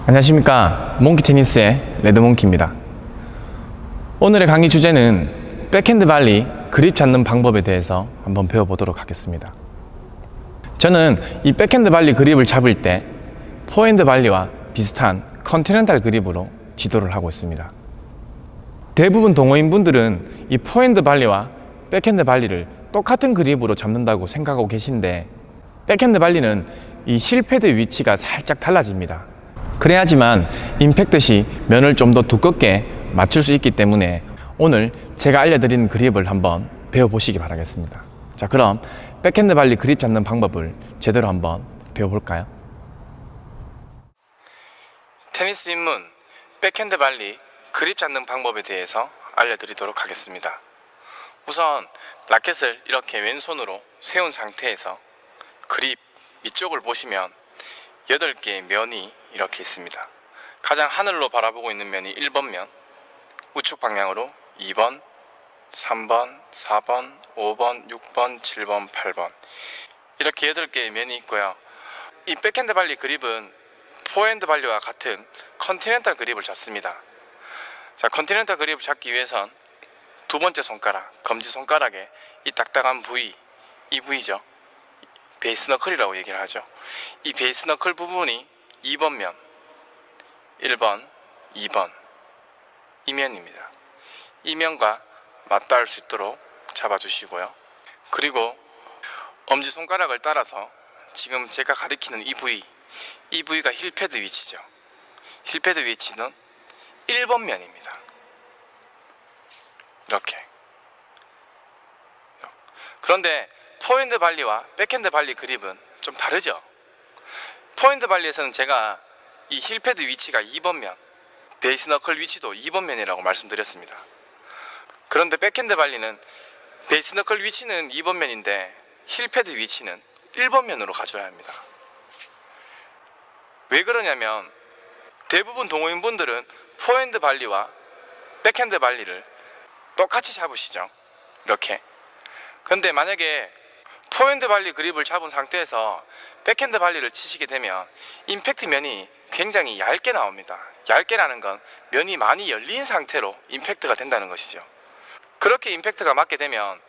안녕하십니까. 몽키 테니스의 레드몽키입니다. 오늘의 강의 주제는 백핸드 발리 그립 잡는 방법에 대해서 한번 배워보도록 하겠습니다. 저는 이 백핸드 발리 그립을 잡을 때 포핸드 발리와 비슷한 컨티넨탈 그립으로 지도를 하고 있습니다. 대부분 동호인분들은 이 포핸드 발리와 백핸드 발리를 똑같은 그립으로 잡는다고 생각하고 계신데, 백핸드 발리는 이 힐패드 위치가 살짝 달라집니다. 그래야지만 임팩트 시 면을 좀 더 두껍게 맞출 수 있기 때문에 오늘 제가 알려드린 그립을 한번 배워보시기 바라겠습니다. 자, 그럼 백핸드 발리 그립 잡는 방법을 제대로 한번 배워볼까요? 테니스 입문 백핸드 발리 그립 잡는 방법에 대해서 알려드리도록 하겠습니다. 우선 라켓을 이렇게 왼손으로 세운 상태에서 그립 위쪽을 보시면 8개의 면이 이렇게 있습니다. 가장 하늘로 바라보고 있는 면이 1번 면, 우측 방향으로 2번, 3번, 4번, 5번, 6번, 7번, 8번 이렇게 8개의 면이 있고요. 이 백핸드 발리 그립은 포핸드 발리와 같은 컨티넨탈 그립을 잡습니다. 자, 컨티넨탈 그립을 잡기 위해선 두 번째 손가락, 검지손가락에 이 딱딱한 부위, 이 부위죠. 베이스 너클이라고 얘기를 하죠. 이 베이스 너클 부분이 2번 면, 1번, 2번 이 면입니다. 이 면과 맞닿을 수 있도록 잡아주시고요. 그리고 엄지손가락을 따라서 지금 제가 가리키는 이 부위가 힐패드 위치죠. 힐패드 위치는 1번 면입니다. 이렇게. 그런데 포핸드 발리와 백핸드 발리 그립은 좀 다르죠. 포핸드 발리에서는 제가 이 힐패드 위치가 2번 면, 베이스 너클 위치도 2번 면이라고 말씀드렸습니다. 그런데 백핸드 발리는 베이스 너클 위치는 2번 면인데 힐패드 위치는 1번 면으로 가져야 합니다. 왜 그러냐면 대부분 동호인분들은 포핸드 발리와 백핸드 발리를 똑같이 잡으시죠. 이렇게. 근데 만약에 포핸드 발리 그립을 잡은 상태에서 백핸드 발리를 치시게 되면 임팩트 면이 굉장히 얇게 나옵니다. 얇게라는 건 면이 많이 열린 상태로 임팩트가 된다는 것이죠. 그렇게 임팩트가 맞게 되면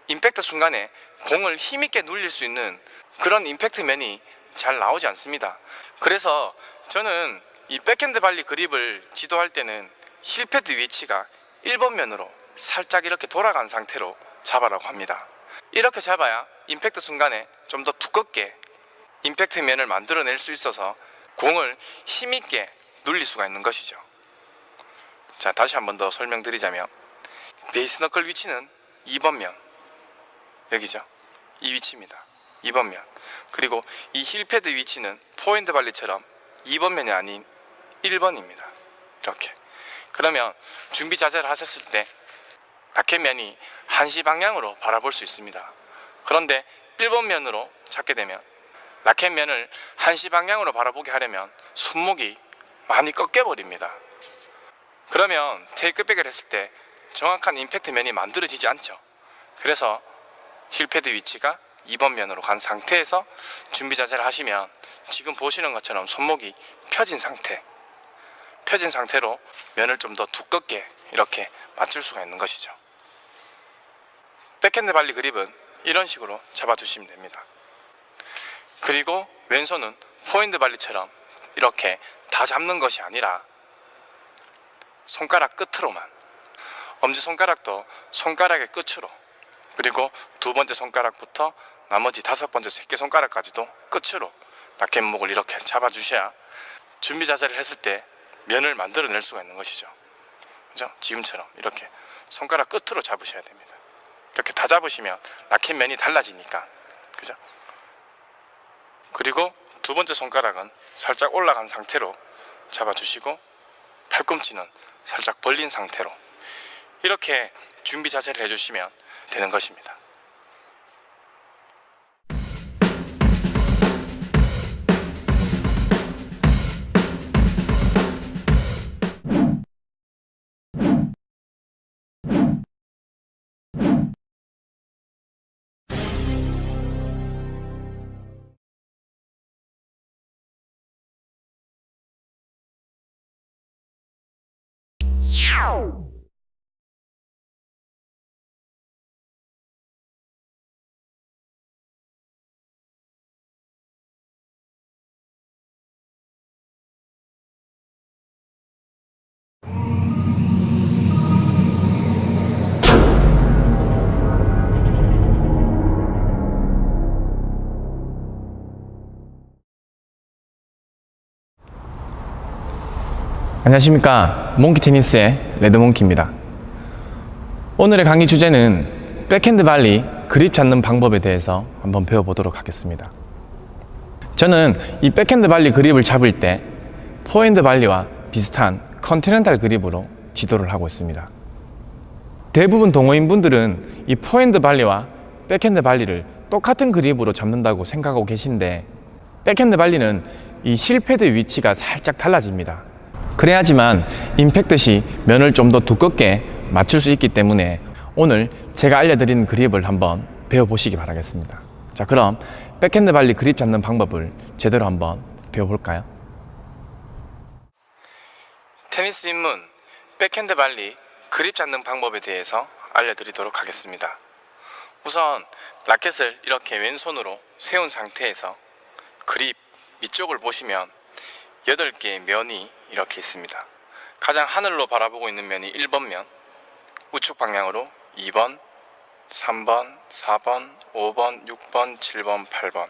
임팩트 순간에 공을 힘있게 눌릴 수 있는 그런 임팩트 면이 잘 나오지 않습니다. 그래서 저는 이 백핸드 발리 그립을 지도할 때는 힐패드 위치가 1번 면으로 살짝 이렇게 돌아간 상태로 잡아라고 합니다. 이렇게 잡아야 임팩트 순간에 좀 더 두껍게 임팩트 면을 만들어낼 수 있어서 공을 힘있게 눌릴 수가 있는 것이죠. 자, 다시 한 번 더 설명드리자면 베이스 너클 위치는 2번 면, 여기죠. 이 위치입니다. 2번 면. 그리고 이 힐패드 위치는 포핸드 발리처럼 2번 면이 아닌 1번입니다. 이렇게. 그러면 준비 자세를 하셨을 때 라켓 면이 한시 방향으로 바라볼 수 있습니다. 그런데 1번 면으로 잡게 되면 라켓 면을 한시 방향으로 바라보게 하려면 손목이 많이 꺾여버립니다. 그러면 테이크백을 했을 때 정확한 임팩트 면이 만들어지지 않죠. 그래서 힐패드 위치가 2번 면으로 간 상태에서 준비 자세를 하시면 지금 보시는 것처럼 손목이 펴진 상태로 면을 좀 더 두껍게 이렇게 맞출 수가 있는 것이죠. 백핸드 발리 그립은 이런 식으로 잡아주시면 됩니다. 그리고 왼손은 포핸드 발리처럼 이렇게 다 잡는 것이 아니라 손가락 끝으로만, 엄지손가락도 손가락의 끝으로, 그리고 두 번째 손가락부터 나머지 5번째 새끼손가락까지도 끝으로 라켓목을 이렇게 잡아주셔야 준비 자세를 했을 때 면을 만들어낼 수가 있는 것이죠. 그죠? 지금처럼 이렇게 손가락 끝으로 잡으셔야 됩니다. 이렇게 다 잡으시면 라켓 면이 달라지니까. 그죠? 그리고 두 번째 손가락은 살짝 올라간 상태로 잡아주시고 팔꿈치는 살짝 벌린 상태로 이렇게 준비 자세를 해주시면 되는 것입니다. 안녕하십니까, 몽키 테니스의 레드몽키입니다. 오늘의 강의 주제는 백핸드 발리 그립 잡는 방법에 대해서 한번 배워보도록 하겠습니다. 저는 이 백핸드 발리 그립을 잡을 때 포핸드 발리와 비슷한 컨티넨탈 그립으로 지도를 하고 있습니다. 대부분 동호인분들은 이 포핸드 발리와 백핸드 발리를 똑같은 그립으로 잡는다고 생각하고 계신데, 백핸드 발리는 이 힐패드 위치가 살짝 달라집니다. 그래야지만 임팩트 시 면을 좀 더 두껍게 맞출 수 있기 때문에 오늘 제가 알려드린 그립을 한번 배워보시기 바라겠습니다. 자, 그럼 백핸드 발리 그립 잡는 방법을 제대로 한번 배워볼까요? 테니스 입문 백핸드 발리 그립 잡는 방법에 대해서 알려드리도록 하겠습니다. 우선 라켓을 이렇게 왼손으로 세운 상태에서 그립 위쪽을 보시면 8개의 면이 이렇게 있습니다. 가장 하늘로 바라보고 있는 면이 1번 면, 우측 방향으로 2번, 3번, 4번, 5번, 6번, 7번, 8번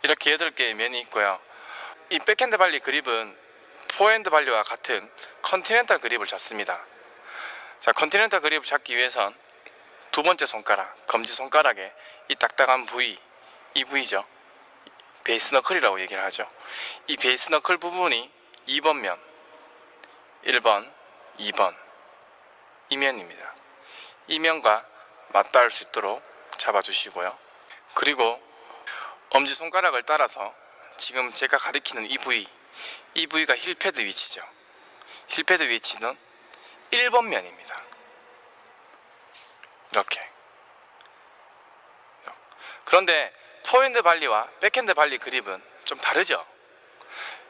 이렇게 8개의 면이 있고요. 이 백핸드 발리 그립은 포핸드 발리와 같은 컨티넨탈 그립을 잡습니다. 자, 컨티넨탈 그립을 잡기 위해선 두 번째 손가락, 검지손가락에 이 딱딱한 부위, 이 부위죠. 베이스 너클이라고 얘기를 하죠. 이 베이스 너클 부분이 2번 면, 1번, 2번 이 면입니다. 이 면과 맞닿을 수 있도록 잡아주시고요. 그리고 엄지손가락을 따라서 지금 제가 가리키는 이 부위가 힐패드 위치죠. 힐패드 위치는 1번 면입니다. 이렇게. 그런데 포핸드 발리와 백핸드 발리 그립은 좀 다르죠.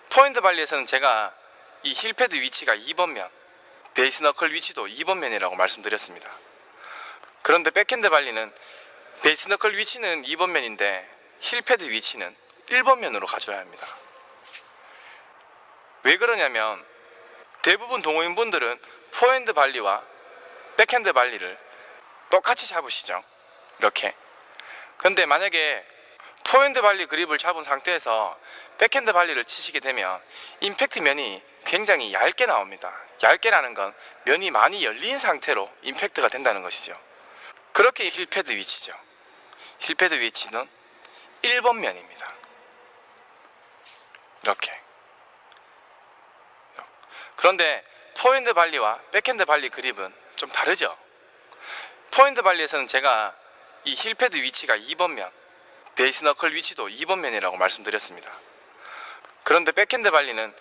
포핸드 발리에서는 제가 이 힐패드 위치가 2번 면, 베이스 너클 위치도 2번 면이라고 말씀드렸습니다. 그런데 백핸드 발리는 베이스 너클 위치는 2번 면인데 힐패드 위치는 1번 면으로 가져야 합니다. 왜 그러냐면 대부분 동호인분들은 포핸드 발리와 백핸드 발리를 똑같이 잡으시죠. 이렇게. 근데 만약에 포핸드 발리 그립을 잡은 상태에서 백핸드 발리를 치시게 되면 임팩트 면이 굉장히 얇게 나옵니다. 얇게라는 건 면이 많이 열린 상태로 임팩트가 된다는 것이죠. 그렇게 힐패드 위치죠. 힐패드 위치는 1번 면입니다. 이렇게. 그런데 포핸드 발리와 백핸드 발리 그립은 좀 다르죠. 포핸드 발리에서는 제가 이 힐패드 위치가 2번 면, 베이스 너클 위치도 2번 면이라고 말씀드렸습니다. 그런데 백핸드 발리는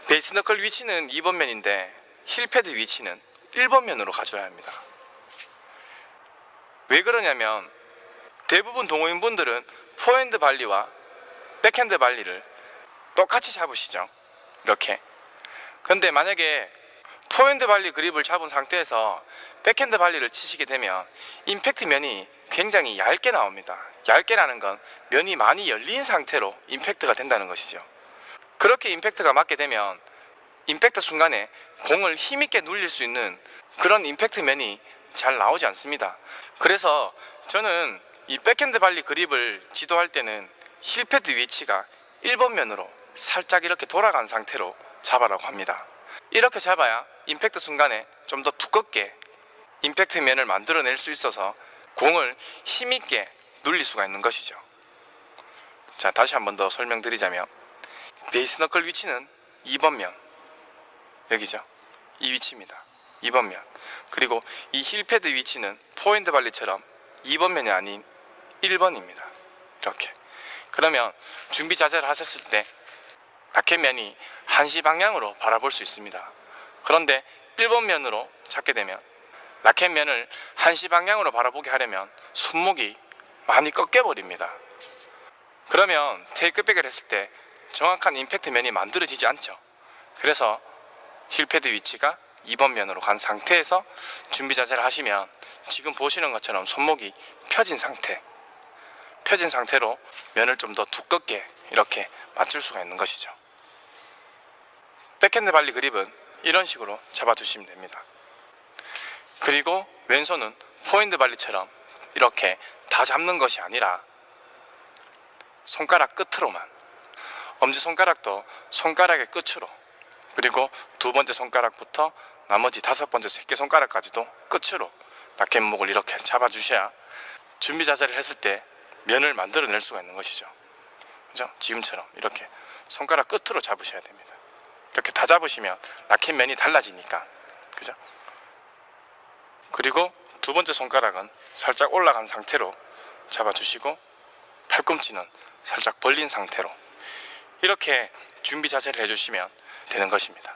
베이스 너클 위치는 2번 면인데 힐패드 위치는 1번 면으로 가져야 합니다. 왜 그러냐면 대부분 동호인분들은 포핸드 발리와 백핸드 발리를 똑같이 잡으시죠. 이렇게. 근데 만약에 포핸드 발리 그립을 잡은 상태에서 백핸드 발리를 치시게 되면 임팩트 면이 굉장히 얇게 나옵니다. 얇게라는 건 면이 많이 열린 상태로 임팩트가 된다는 것이죠. 그렇게 임팩트가 맞게 되면 임팩트 순간에 공을 힘있게 눌릴 수 있는 그런 임팩트 면이 잘 나오지 않습니다. 그래서 저는 이 백핸드 발리 그립을 지도할 때는 힐패드 위치가 1번 면으로 살짝 이렇게 돌아간 상태로 잡아라고 합니다. 이렇게 잡아야 임팩트 순간에 좀 더 두껍게 임팩트 면을 만들어낼 수 있어서 공을 힘있게 눌릴 수가 있는 것이죠. 자, 다시 한 번 더 설명드리자면 베이스 너클 위치는 2번 면, 여기죠. 이 위치입니다. 2번 면. 그리고 이 힐패드 위치는 포핸드 발리처럼 2번 면이 아닌 1번입니다. 이렇게. 그러면 준비 자세를 하셨을 때 라켓 면이 한시 방향으로 바라볼 수 있습니다. 그런데 1번 면으로 잡게 되면 라켓 면을 한시 방향으로 바라보게 하려면 손목이 많이 꺾여버립니다. 그러면 테이크백을 했을 때 정확한 임팩트 면이 만들어지지 않죠. 그래서 힐패드 위치가 2번 면으로 간 상태에서 준비 자세를 하시면 지금 보시는 것처럼 손목이 펴진 상태로 면을 좀 더 두껍게 이렇게 맞출 수가 있는 것이죠. 백핸드 발리 그립은 이런 식으로 잡아주시면 됩니다. 그리고 왼손은 포핸드 발리처럼 이렇게 다 잡는 것이 아니라 손가락 끝으로만, 엄지손가락도 손가락의 끝으로, 그리고 두 번째 손가락부터 나머지 5번째 새끼손가락까지도 끝으로 라켓목을 이렇게 잡아주셔야 준비 자세를 했을 때 면을 만들어낼 수가 있는 것이죠. 그죠? 지금처럼 이렇게 손가락 끝으로 잡으셔야 됩니다. 이렇게 다 잡으시면 라켓면이 달라지니까. 그죠? 그리고 두 번째 손가락은 살짝 올라간 상태로 잡아주시고 팔꿈치는 살짝 벌린 상태로 이렇게 준비 자세를 해주시면 되는 것입니다.